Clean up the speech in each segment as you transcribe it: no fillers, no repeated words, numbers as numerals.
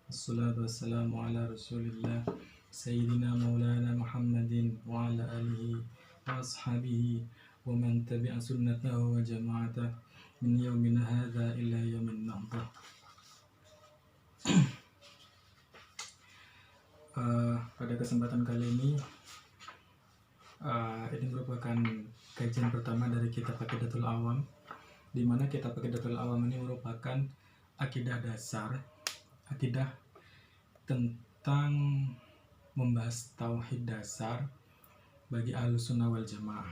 Assalatu wassalamu ala rasulillah Sayyidina maulana Muhammadin wa ala alihi wa ashabihi wa man tabi'a sunnatahu wa jama'atah min yawmina hadha ila yawmin nahdah. Pada kesempatan kali ini merupakan kajian pertama dari kitab Aqidatul Awam, di mana kitab Aqidatul Awam ini merupakan akidah dasar, akidah tentang membahas tauhid dasar bagi Ahlus Sunnah wal Jamaah.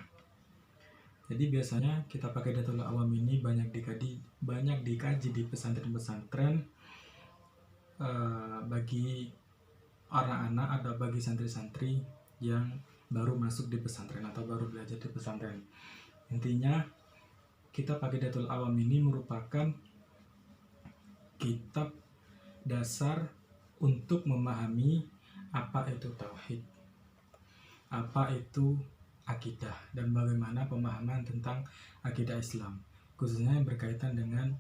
Jadi biasanya kitab Aqidatul Awam ini banyak dikaji di pesantren-pesantren bagi anak-anak atau bagi santri-santri yang baru masuk di pesantren atau baru belajar di pesantren. Intinya kitab Aqidatul Awam ini merupakan kitab dasar untuk memahami apa itu tauhid, apa itu akidah, dan bagaimana pemahaman tentang akidah Islam, khususnya yang berkaitan dengan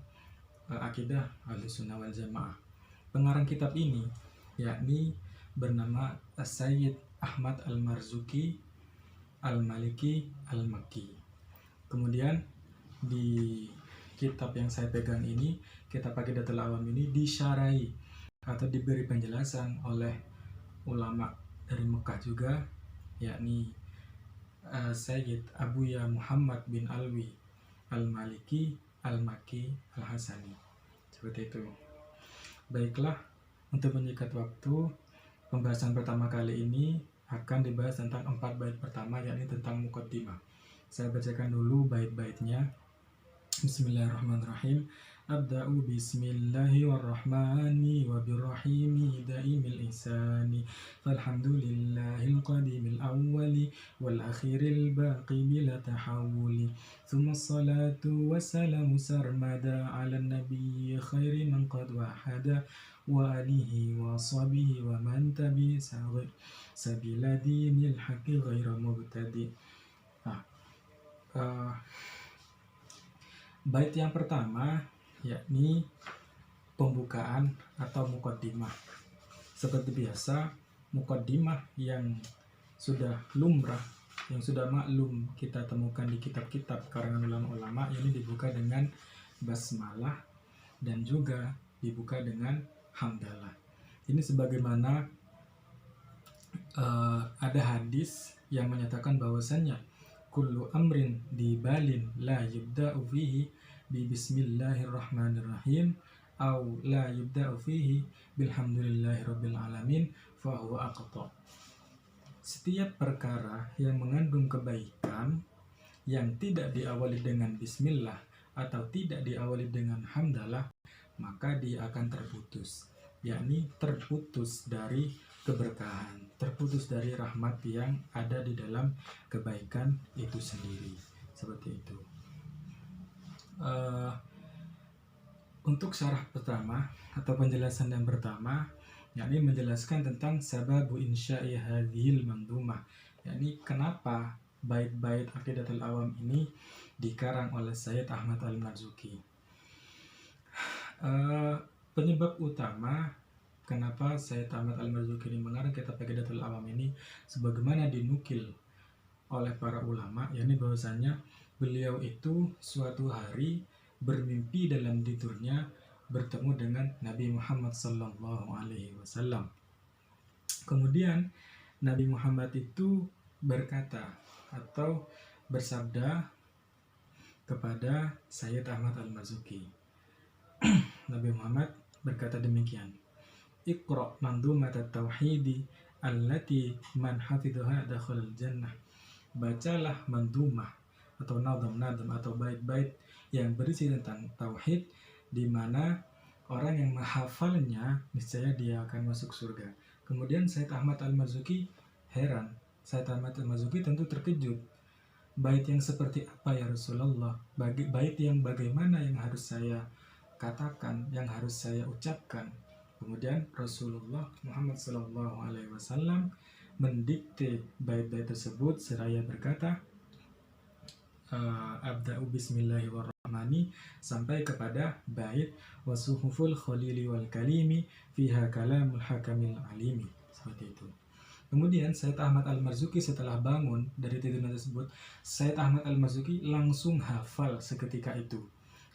akidah Ahlus Sunnah wal Jamaah. Pengarang kitab ini yakni bernama Sayyid Ahmad Al-Marzuki Al-Maliki Al-Makki. Kemudian di kitab yang saya pegang ini, kitab Aqidatul Awam ini disyarahi atau diberi penjelasan oleh ulama dari Mekah juga, yakni Sayyid Abuya Muhammad bin Alwi Al-Maliki Al-Makki Al-Hasani. Seperti itu. Baiklah, untuk menyingkat waktu, pembahasan pertama kali ini akan dibahas tentang 4 bait pertama, yakni tentang muqaddimah. Saya bacakan dulu bait-baitnya. Bismillahirrahmanirrahim. Abda'u bismillahirrahmani wa birrahimi daimil ihsani falhamdulillahil qadimil awwali wal akhiril baqi bila tahawuli thumma salatu wassalamu sarmada ala nabiyyi khairi man qad wahada wa alihi wa sahbihi wa man tabi sabila dinil haqqi ghaira mubtadi. Bait yang pertama yakni pembukaan atau muqaddimah. Seperti biasa, muqaddimah yang sudah lumrah, yang sudah maklum kita temukan di kitab-kitab karangan ulama-ulama, ini dibuka dengan basmalah dan juga dibuka dengan hamdalah. Ini sebagaimana ada hadis yang menyatakan bahwasannya kullu amrin dibalin la yubda'u fihi bi bismillahirrahmanirrahim aw la yubda'u fihi bilhamdulillahirabbil alamin fa huwa aqta. Setiap perkara yang mengandung kebaikan yang tidak diawali dengan bismillah atau tidak diawali dengan hamdalah, maka dia akan terputus, yakni terputus dari keberkahan, terputus dari rahmat yang ada di dalam kebaikan itu sendiri. Seperti itu. Untuk syarah pertama atau penjelasan yang pertama, yakni menjelaskan tentang sababu insya'i hadhil mandumah, yakni kenapa bait-bait Aqidatul Awam ini dikarang oleh Sayyid Ahmad Al-Marzuki. Penyebab utama kenapa Sayyid Ahmad Al-Marzuki ini mengarang kitab Aqidatul Awam ini, sebagaimana dinukil oleh para ulama, yakni bahwasanya beliau itu suatu hari bermimpi dalam tidurnya bertemu dengan Nabi Muhammad SAW. Kemudian Nabi Muhammad itu berkata atau bersabda kepada Sayyid Ahmad Al-Marzuki. Nabi Muhammad berkata demikian, Iqra mandumat at-tauhidi allati man hafidhaha dakhalal jannah. Bacalah mandumah atau nadam atau bait-bait yang berisi tentang tauhid, di mana orang yang menghafalnya niscaya dia akan masuk surga. Kemudian Sayyid Ahmad Al-Marzuki heran. Sayyid Ahmad Al-Marzuki tentu terkejut. Bait yang seperti apa ya Rasulullah? Bait yang bagaimana yang harus saya katakan, yang harus saya ucapkan? Kemudian Rasulullah Muhammad SAW mendikte bait-bait tersebut seraya berkata, abda'u bismillahirrahmanirrahim sampai kepada bait wasuhuful khalili wal kalimi fiha kalamul hakamil alimi, seperti itu. Kemudian Sayyid Ahmad Al-Marzuki setelah bangun dari tidurnya tersebut, Sayyid Ahmad Al-Marzuki langsung hafal seketika itu.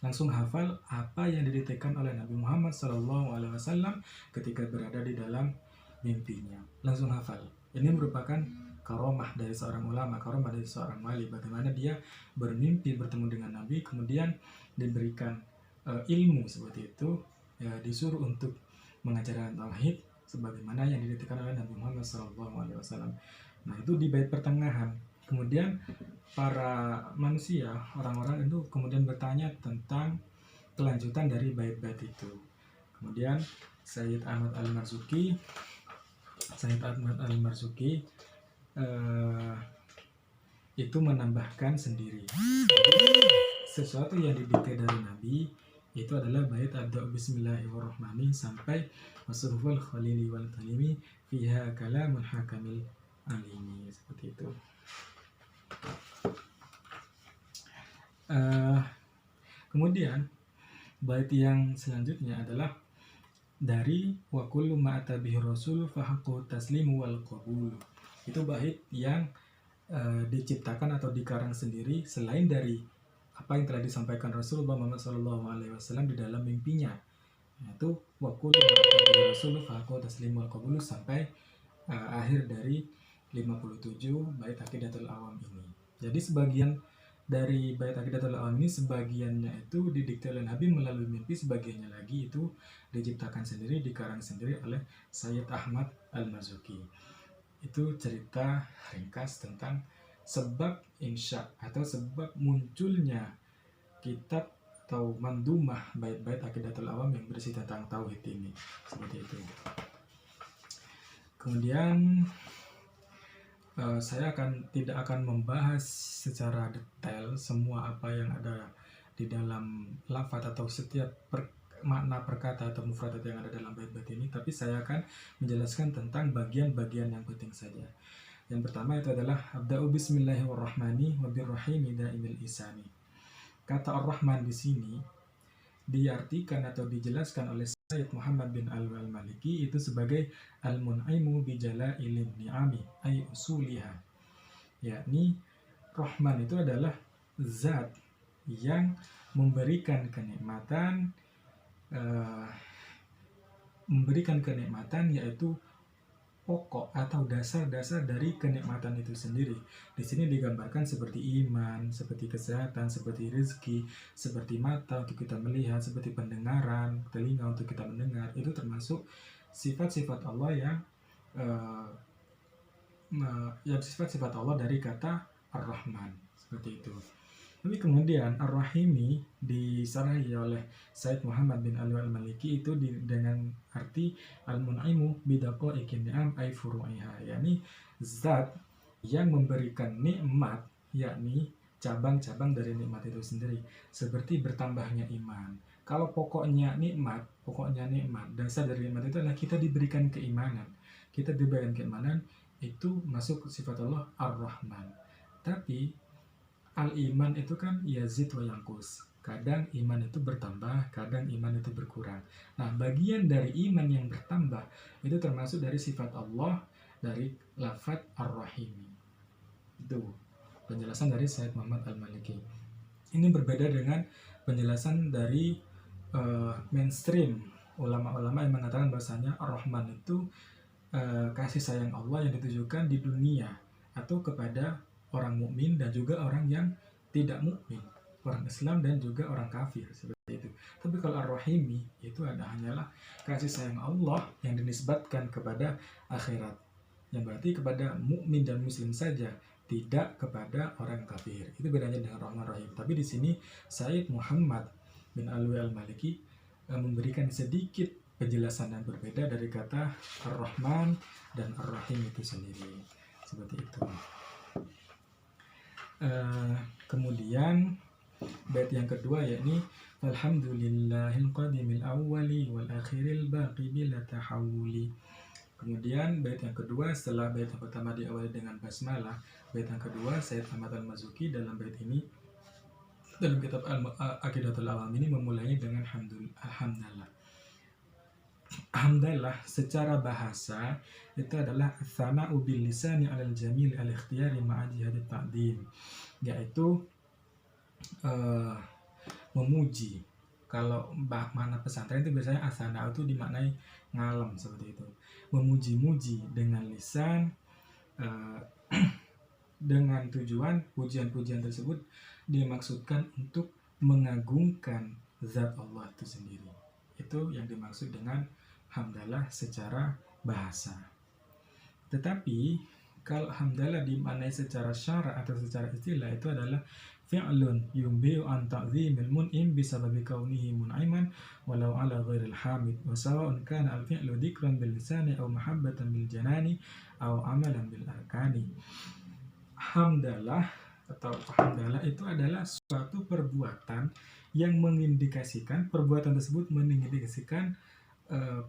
Langsung hafal apa yang didiktekan oleh Nabi Muhammad SAW ketika berada di dalam mimpinya. Langsung hafal. Ini merupakan karomah dari seorang ulama, karomah dari seorang wali. Bagaimana dia bermimpi bertemu dengan Nabi, kemudian diberikan ilmu seperti itu, ya, disuruh untuk mengajarkan tauhid sebagaimana yang didiktekan oleh Nabi Muhammad SAW. Nah, itu di bait pertengahan. Kemudian para manusia, orang-orang itu kemudian bertanya tentang kelanjutan dari bait-bait itu. Kemudian Sayyid Ahmad Al-Marzuki itu menambahkan sendiri. Sesuatu yang didikte dari Nabi itu adalah bait abda'u bismillahirrahmanirrahim sampai wasuhuful khalili wal kalimi fiha kalamul hakamil alimi, seperti itu. Kemudian bait yang selanjutnya adalah dari wa kullu ma atabihi rasul fa haqqu taslimu wal qabul. Itu bait yang diciptakan atau dikarang sendiri selain dari apa yang telah disampaikan Rasulullah Muhammad SAW di dalam mimpinya, yaitu wa kullu ma atabihi rasul fa haqqu taslimu wal qabul sampai akhir dari 57 bait Aqidatul Awam ini. Jadi sebagian dari bait Aqidatul Awam ini sebagiannya itu didikte oleh Nabi melalui mimpi, sebagiannya lagi itu diciptakan sendiri, dikarang sendiri oleh Sayyid Ahmad Al-Marzuki. Itu cerita ringkas tentang sebab insya atau sebab munculnya kitab atau mandumah bait-bait Aqidatul Awam yang berisi tentang tauhid ini, seperti itu. Kemudian saya tidak akan membahas secara detail semua apa yang ada di dalam lafaz atau setiap makna perkata atau mufradat yang ada dalam bait-bait ini, tapi saya akan menjelaskan tentang bagian-bagian yang penting saja. Yang pertama itu adalah abda'u bismillahirrahmanirrahim wa birrahimi da'imil isani. Kata Ar-Rahman di sini diartikan atau dijelaskan oleh Sayyid Muhammad bin Al-Maliki itu sebagai al-mun'imu bijalailin ni'ami ay usuliha, yakni Rahman itu adalah zat yang memberikan kenikmatan, yaitu pokok atau dasar-dasar dari kenikmatan itu sendiri. Di sini digambarkan seperti iman, seperti kesehatan, seperti rezeki, seperti mata untuk kita melihat, seperti pendengaran, telinga untuk kita mendengar. Itu termasuk sifat-sifat Allah yang sifat-sifat Allah dari kata Ar-Rahman, seperti itu. Tapi kemudian Ar-Rahimi disarahi oleh Sayyid Muhammad bin Al-Maliki itu dengan arti al-mun'imu bidaqaiqin ni'am ay furu'iha, yakni zat yang memberikan nikmat, yakni cabang-cabang dari nikmat itu sendiri, seperti bertambahnya iman. Kalau pokoknya nikmat, dasar dari nikmat itu adalah kita diberikan keimanan. Kita diberikan keimanan, itu masuk sifat Allah Ar-Rahman. Tapi al-iman itu kan yazid wa yanqus. Kadang iman itu bertambah, kadang iman itu berkurang. Nah, bagian dari iman yang bertambah itu termasuk dari sifat Allah dari lafaz Ar-Rahim. Itu penjelasan dari Sayyid Muhammad Al-Maliki. Ini berbeda dengan penjelasan dari mainstream ulama-ulama yang mengatakan bahwasanya Ar-Rahman itu kasih sayang Allah yang ditujukan di dunia atau kepada orang mukmin dan juga orang yang tidak mukmin, orang Islam dan juga orang kafir, seperti itu. Tapi kalau Ar-Rahimi itu hanyalah kasih sayang Allah yang dinisbatkan kepada akhirat, yang berarti kepada mukmin dan muslim saja, tidak kepada orang kafir. Itu bedanya dengan Rahman Rahim. Tapi di sini Sayyid Muhammad bin Alwi Al-Maliki memberikan sedikit penjelasan yang berbeda dari kata Ar-Rahman dan Ar-Rahim itu sendiri, seperti itu. Kemudian bait yang kedua yakni alhamdulillahil qadimil awwali wal akhiril baqi bila tahawuli. Kemudian bait yang kedua setelah bait yang pertama diawali dengan basmalah, bait yang kedua Sayyid Ahmad Al-Marzuki dalam bait ini dalam kitab Aqidatul Awam ini memulainya dengan alhamdulillah. Hamdalah secara bahasa itu adalah tsana'u bil lisani 'alal jamil al-ikhtiyari ma'a jihadit ta'dim, yaitu memuji. Kalau mana pesantren itu biasanya asana itu dimaknai ngalem seperti itu. Memuji-muji dengan lisan dengan tujuan pujian-pujian tersebut dimaksudkan untuk mengagungkan zat Allah itu sendiri. Itu yang dimaksud dengan hamdalah secara bahasa. Tetapi kalau hamdalah dimaknai secara syara atau secara istilah itu adalah fi'lun yumbi'u an ta'zimil mun'im bisababi kaunihi mun'iman walau ala ghairil hamid wa sawa'un kana al-fi'lu dhikran bil lisani aw mahabbatan bil janani aw amalan bil arkani. Hamdalah atau hamdalah itu adalah suatu perbuatan yang mengindikasikan, perbuatan tersebut mengindikasikan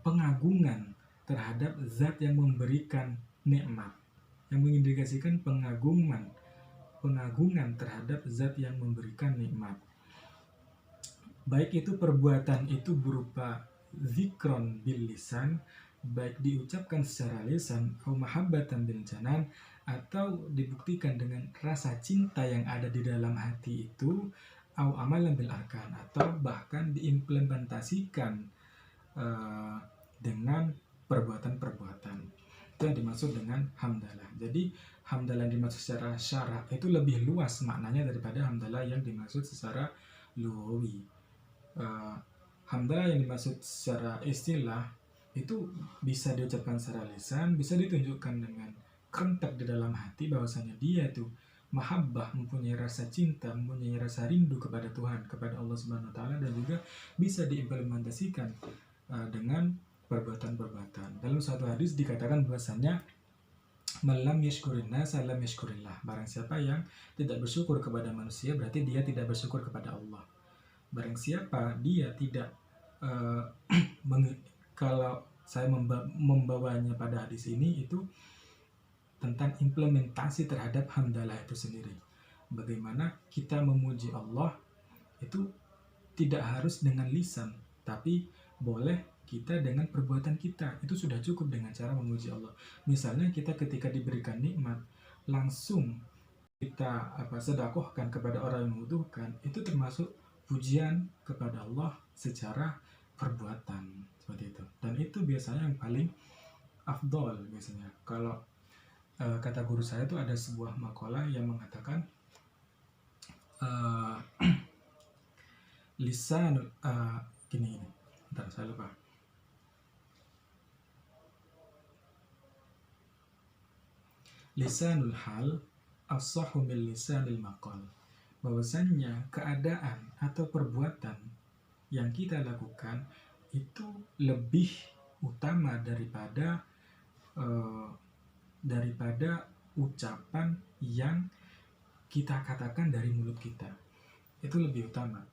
pengagungan terhadap zat yang memberikan nikmat, yang mengindikasikan pengagungan terhadap zat yang memberikan nikmat. Baik itu perbuatan itu berupa zikron bil lisan, baik diucapkan secara lisan, atau mahabbatan bil janan, atau dibuktikan dengan rasa cinta yang ada di dalam hati itu, atau amalan bil arkan, atau bahkan diimplementasikan dengan perbuatan-perbuatan. Itu yang dimaksud dengan hamdalah. Jadi hamdalah yang dimaksud secara syara itu lebih luas maknanya daripada hamdalah yang dimaksud secara lughawi. Hamdalah yang dimaksud secara istilah itu bisa diucapkan secara lisan, bisa ditunjukkan dengan kerentak di dalam hati bahwasanya dia itu mahabbah, mempunyai rasa cinta, mempunyai rasa rindu kepada Tuhan, kepada Allah Subhanahu wa taala, dan juga bisa diimplementasikan dengan perbuatan-perbuatan. Dalam satu hadis dikatakan bahwasanya malam yashkurin nas lam yashkurillah. Barang siapa yang tidak bersyukur kepada manusia berarti dia tidak bersyukur kepada Allah. Barang siapa dia tidak kalau saya membawanya pada hadis ini itu tentang implementasi terhadap hamdalah itu sendiri. Bagaimana kita memuji Allah itu tidak harus dengan lisan, tapi boleh kita dengan perbuatan kita. Itu sudah cukup dengan cara memuji Allah. Misalnya kita ketika diberikan nikmat, langsung kita sedekahkan kepada orang yang membutuhkan, itu termasuk pujian kepada Allah secara perbuatan seperti itu. Dan itu biasanya yang paling afdol biasanya. Kalau kata guru saya itu ada sebuah makalah yang mengatakan lisan gini, bentar saya lupa. Lisanul hal as-sahhu min lisanil maqal. Bahwasanya keadaan atau perbuatan yang kita lakukan itu lebih utama daripada ucapan yang kita katakan dari mulut kita. Itu lebih utama.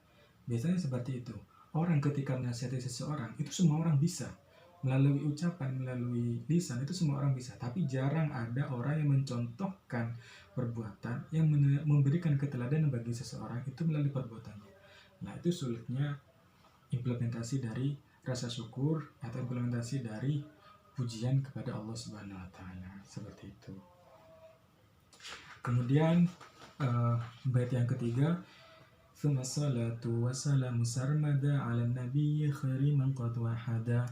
Biasanya seperti itu. Orang ketika menasihati seseorang, itu semua orang bisa. Melalui ucapan, melalui lisan, itu semua orang bisa. Tapi jarang ada orang yang mencontohkan perbuatan, yang memberikan keteladanan bagi seseorang, itu melalui perbuatannya. Nah, itu sulitnya implementasi dari rasa syukur atau implementasi dari pujian kepada Allah Subhanahu wa taala. Seperti itu. Kemudian bait yang ketiga, Tsumma salatu wassalamu sarmada ala nabiyyi khairi man qad wahada.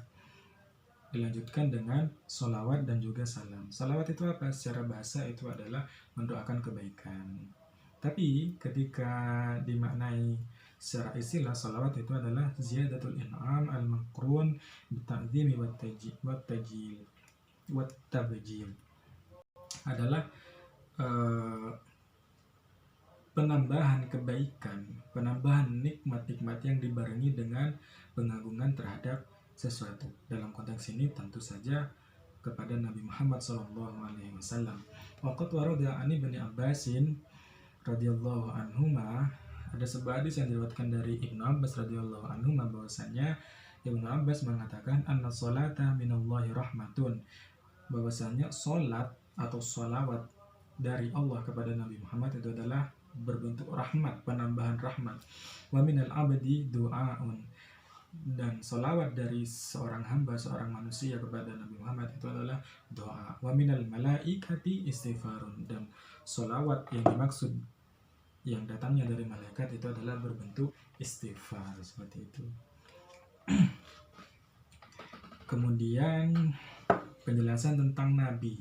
Dilanjutkan dengan solawat dan juga salam. Salawat itu apa? Secara bahasa itu adalah mendoakan kebaikan. Tapi ketika dimaknai secara istilah, salawat itu adalah ziyadatul in'am al-maqrun bita'zimi wat tabjil. Adalah penambahan kebaikan, penambahan nikmat-nikmat yang dibarengi dengan pengagungan terhadap sesuatu. Dalam konteks ini tentu saja kepada Nabi Muhammad SAW. Waqat warada an Ibnu Abbasin radhiyallahu anhuma, ada sebuah hadis yang diriwayatkan dari Ibnu Abbas radhiyallahu anhuma bahwasanya Ibnu Abbas mengatakan anna sholata minallahi rahmatun, bahwasanya salat atau sholawat dari Allah kepada Nabi Muhammad itu adalah berbentuk rahmat, penambahan rahmat. Wa minal abdi du'aun, dan solawat dari seorang hamba, seorang manusia kepada Nabi Muhammad itu adalah doa. Wa minal malaikati istighfarun, dan solawat yang dimaksud yang datangnya dari malaikat itu adalah berbentuk istighfar, seperti itu. Kemudian penjelasan tentang nabi.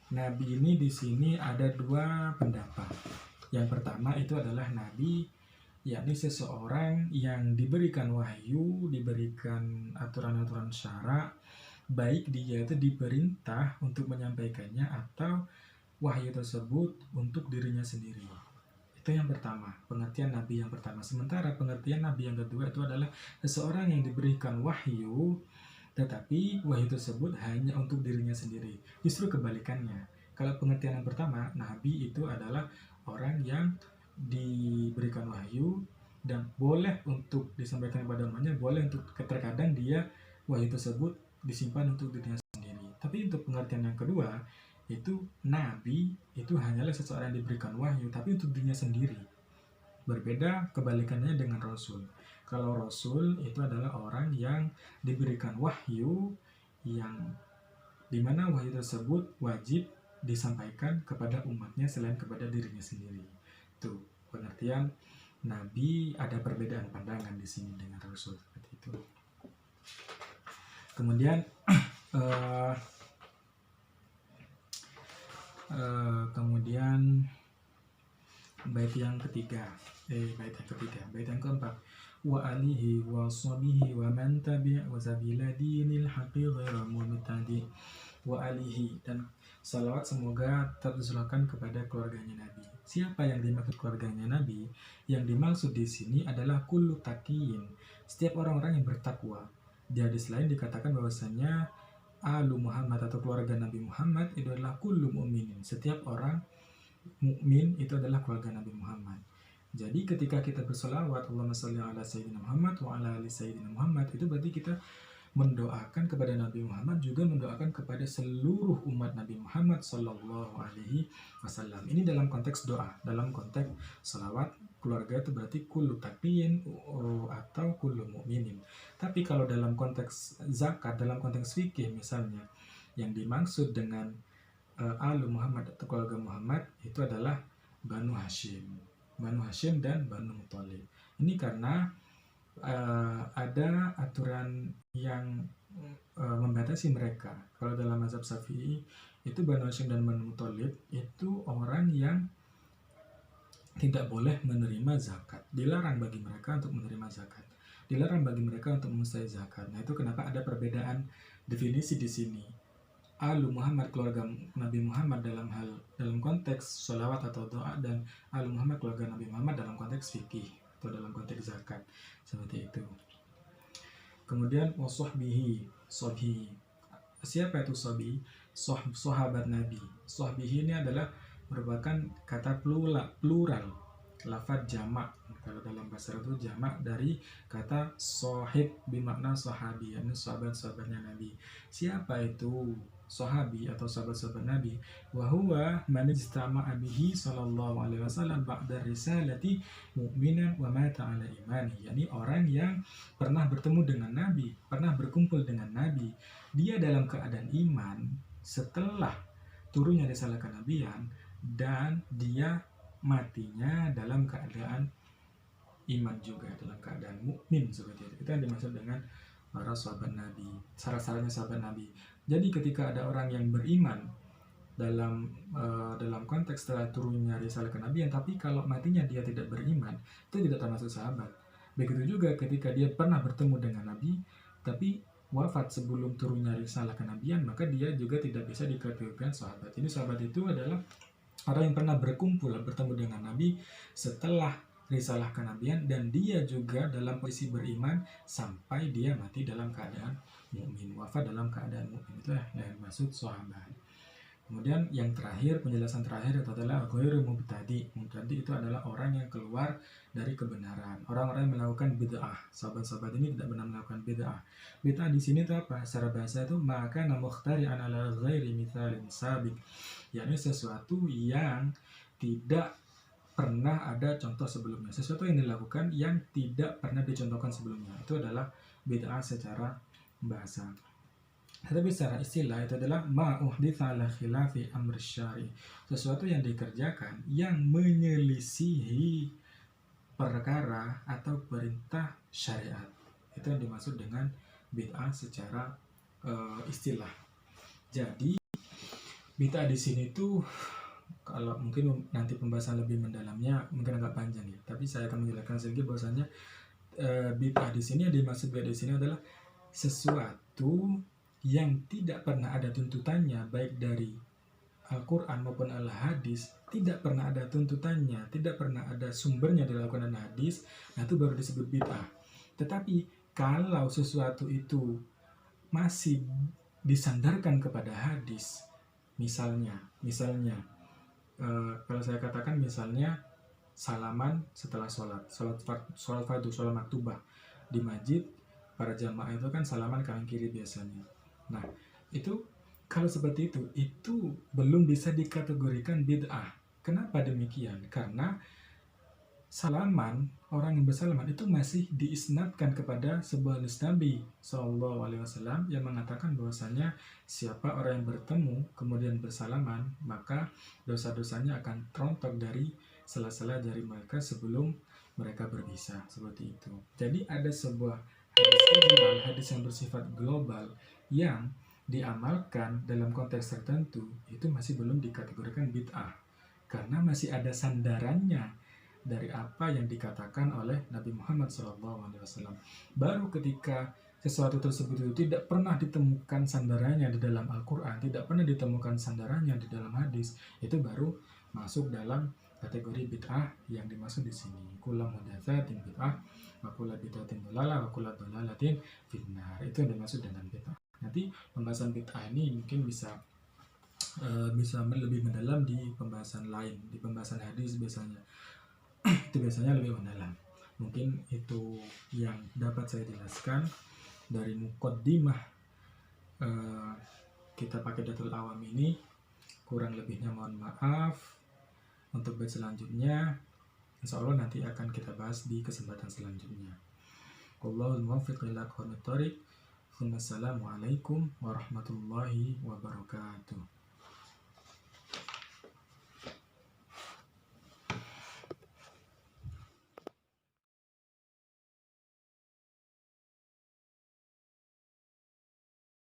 Nabi ini di sini ada dua pendapat. Yang pertama itu adalah nabi, yakni seseorang yang diberikan wahyu, diberikan aturan-aturan syara, baik dia itu diperintah untuk menyampaikannya atau wahyu tersebut untuk dirinya sendiri. Itu yang pertama, pengertian nabi yang pertama. Sementara pengertian nabi yang kedua itu adalah seseorang yang diberikan wahyu, tetapi wahyu tersebut hanya untuk dirinya sendiri. Justru kebalikannya. Kalau pengertian yang pertama, nabi itu adalah orang yang diberikan wahyu dan boleh untuk disampaikan kepada umatnya, boleh untuk terkadang dia wahyu tersebut disimpan untuk dirinya sendiri. Tapi untuk pengertian yang kedua, itu nabi itu hanyalah seseorang yang diberikan wahyu tapi untuk dirinya sendiri. Berbeda kebalikannya dengan rasul. Kalau rasul itu adalah orang yang diberikan wahyu yang dimana wahyu tersebut wajib disampaikan kepada umatnya selain kepada dirinya sendiri. Itu pengertian nabi, ada perbedaan pandangan di sini dengan rasul, seperti itu. Kemudian bait yang keempat, wa alihi wa sahbihi wa man tabi' wa sabila dinil haqqi ghairu mubtadi. Wa alihi, dan salawat semoga tercurahkan kepada keluarganya Nabi. Siapa yang dimaksud keluarganya Nabi? Yang dimaksud di sini adalah kullu taqiyin, setiap orang-orang yang bertakwa. Di hadis lain dikatakan bahwasanya alu Muhammad atau keluarga Nabi Muhammad itu adalah kullu mu'minin, setiap orang mukmin itu adalah keluarga Nabi Muhammad. Jadi ketika kita bersolawat Allahumma sholli ala sayyidina Muhammad wa ala ali sayyidina Muhammad, itu berarti kita mendoakan kepada Nabi Muhammad, juga mendoakan kepada seluruh umat Nabi Muhammad Sallallahu Alaihi Wasallam. Ini dalam konteks doa, dalam konteks salawat keluarga itu berarti kullu taqiyin atau kullu mu'minin. Tapi kalau dalam konteks zakat, dalam konteks fikih misalnya, yang dimaksud dengan alu Muhammad atau keluarga Muhammad itu adalah Banu Hashim dan Banu Muthalib. Ini karena ada aturan yang membatasi mereka. Kalau dalam mazhab Syafi'i itu Banu Hashim dan Banu Muthalib itu orang yang tidak boleh menerima zakat. Dilarang bagi mereka untuk menerima zakat. Dilarang bagi mereka untuk mengusai zakat. Nah, itu kenapa ada perbedaan definisi di sini. Alu Muhammad, keluarga Nabi Muhammad dalam konteks sholawat atau doa, dan Alu Muhammad, keluarga Nabi Muhammad dalam konteks fikih atau dalam konteks zakat, seperti itu. Kemudian wasahbihi, sohbi. Siapa itu sohbi? Sahabat Nabi. Sohbihi ini adalah merupakan kata plural, lafaz jamak. Kalau dalam bahasa Arab itu jamak dari kata sohib bermakna sahabi, yakni sahabat-sahabatnya Nabi. Siapa itu sahabi atau sahabat-sahabat Nabi? Wa huwa man ijtama'a bihi sallallahu alaihi wasallam ba'da risalati mu'minan wa mata ala imani. Yani orang yang pernah bertemu dengan Nabi, pernah berkumpul dengan Nabi, dia dalam keadaan iman setelah turunnya risalah kenabian, dan dia matinya dalam keadaan iman juga, dalam keadaan mukmin, seperti itu. Itu yang dimaksud dengan para sahabat Nabi, syarat-syaratnya sahabat Nabi. Jadi ketika ada orang yang beriman dalam konteks setelah turunnya risalah kenabian, tapi kalau matinya dia tidak beriman, itu tidak termasuk sahabat. Begitu juga ketika dia pernah bertemu dengan Nabi tapi wafat sebelum turunnya risalah kenabian, maka dia juga tidak bisa dikategorikan sahabat. Ini sahabat itu adalah orang yang pernah berkumpul bertemu dengan Nabi setelah risalah kenabian, dan dia juga dalam posisi beriman sampai dia mati dalam keadaan mukmin, wafat dalam keadaan mukmin. Itulah yang maksud sahabat. Kemudian yang terakhir, penjelasan terakhir itu adalah ghairu mubtadi. Mubtadi itu adalah orang yang keluar dari kebenaran, orang-orang yang melakukan bid'ah. Sahabat-sahabat ini tidak benar melakukan bid'ah. Bid'ah di sini itu apa? Secara bahasa itu maka namukhtari'an ala ghairi mithalin sabiq, yakni sesuatu yang tidak pernah ada contoh sebelumnya. Sesuatu yang dilakukan yang tidak pernah dicontohkan sebelumnya. Itu adalah bid'ah secara bahasa. Tetapi secara istilah itu adalah ma uhditsa ala khilafi amri syari. Sesuatu yang dikerjakan yang menyelisihi perkara atau perintah syariat. Itu yang dimaksud dengan bid'ah secara istilah. Jadi bid'ah di sini tuh kalau mungkin nanti pembahasan lebih mendalamnya mungkin agak panjang ya. Tapi saya akan menjelaskan sedikit bahwasanya bid'ah di sini yang dimaksud bid'ah di sini adalah sesuatu yang tidak pernah ada tuntutannya baik dari Al-Quran maupun Al-Hadis, tidak pernah ada tuntutannya, tidak pernah ada sumbernya dari Al-Quran dan Hadis, nah itu baru disebut bid'ah. Tetapi kalau sesuatu itu masih disandarkan kepada hadis, misalnya kalau saya katakan misalnya salaman setelah sholat fardu, sholat maktubah di masjid, para jamaah itu kan salaman kanan kiri biasanya. Nah itu kalau seperti itu belum bisa dikategorikan bid'ah. Kenapa demikian? Karena salaman, orang yang bersalaman itu masih diisnadkan kepada sebuah hadis Nabi SAW yang mengatakan bahwasanya siapa orang yang bertemu kemudian bersalaman, maka dosa-dosanya akan terontok dari sela-sela jari mereka sebelum mereka berpisah, seperti itu. Jadi ada sebuah hadis yang bersifat global yang diamalkan dalam konteks tertentu itu masih belum dikategorikan bid'ah karena masih ada sandarannya dari apa yang dikatakan oleh Nabi Muhammad SAW. Baru ketika sesuatu tersebut itu tidak pernah ditemukan sandarannya di dalam Al-Quran, tidak pernah ditemukan sandarannya di dalam hadis, itu baru masuk dalam kategori bid'ah yang dimaksud di sini. Kullu muhdatsatin bid'ah, wa kullu bid'atin dhalalah, wa kullu dhalalatin finnar. Itu yang dimaksud dengan bid'ah. Nanti pembahasan bid'ah ini mungkin bisa lebih mendalam di pembahasan lain, di pembahasan hadis biasanya. Itu biasanya lebih mendalam. Mungkin itu yang dapat saya jelaskan dari muqaddimah kitab Aqidatul Awam ini. Kurang lebihnya mohon maaf. Untuk bait selanjutnya insya Allah nanti akan kita bahas di kesempatan selanjutnya. Wallahul muwaffiq ila aqwamit thoriq. Wassalamualaikum warahmatullahi wabarakatuh.